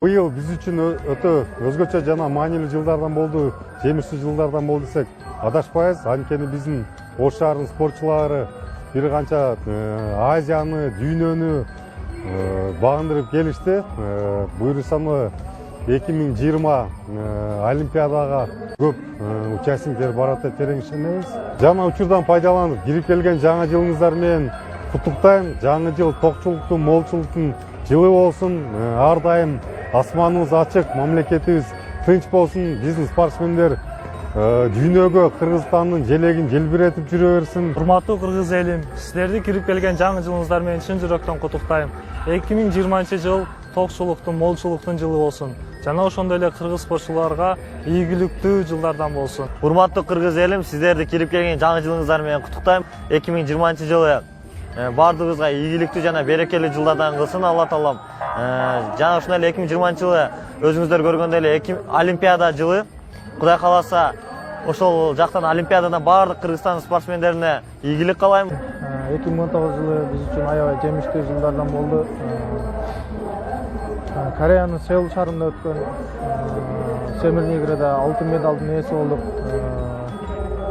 Быйыл биз үчүн өтө өзгөчө жана маанилүү жылдардан болду, жемиштүү жылдардан болду десек адашпайбыз. Анткени биздин Ош шаарынын спортчулары бир канча Азияны, дүйнөнү багындырып келишти. Буюрсам 2020 Олимпиадага көп участниктер барат деп терең ишенебиз. Жана учурдан пайдаланып кирип келген жаңы жылыңыздар менен куттуктайм. Жаңы жыл токчулуктун, молчулуктун жылы болсун. Ар дайым асманыбыз ачык, мамлекетибиз тынч болсун. Биздин спортсмендер дүйнөгө Кыргызстандын желегин желбиретип жүрө берсин. Урматтуу кыргыз элим, сиздерди кирип келген жаңы жылыңыздар менен чын жүрөктөн куттуктайм. 2020 жыл токчулуктун, молчулуктун жылы болсун. Жана ошондой эле кыргыз спортчуларга ийгиликтүү жылдардан болсун. Урматтуу кыргыз элим, сиздерди кирип келген жаңы жылыңыздар менен куттуктайм. 2020 жылы бардыгыбызга ийгиликтүү жана берекелүү жылдардан кылсын Алла таалам. Жана ушундай эле 2020 жылы өзүңүздөр көргөндөй эле Олимпиада жылы. Кудай кааласа, ошол жактан Олимпиададан бардык Кыргызстан спортсмендерине ийгилик каалайм. 2019 жылы биз үчүн аябай жемиштүү жылдардан болду. Кореянын Сеул шаарында өткөн Семир играда алтын медалдын ээси болдук.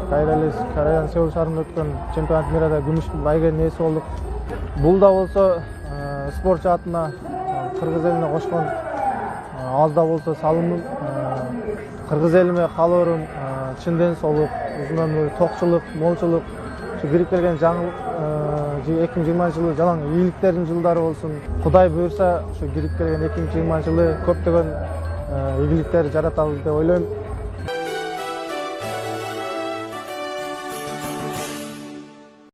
Кайра эле Кореянын Сеул шаарында өткөн чемпионат мирада күмүш байгенин ээси болдук. Бул да болсо спортчу атына кыргыз элине кошкон аз да болсо салымым. Кыргыз элиме каалоорум чын ден соолук, узун өмүр, токчулук, молчулук. Кирип келген жаңы 2020 жылы жалаң ийгиликтердин жылдары болсун. Кудай буйрса, ушу кирип келген 2020 жылы көптөгөн ийгиликтер жаратабыз деп ойлойм.